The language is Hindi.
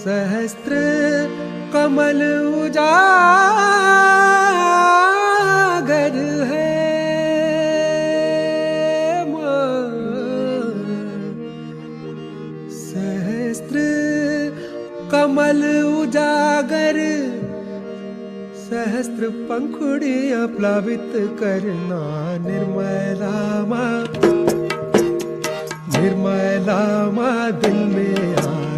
सहस्त्र कमल उजागर है माँ। सहस्त्र कमल उजागर, सहस्त्र पंखुड़ियां प्लावित करना। निर्मला माँ, निर्मला माँ दिल में आ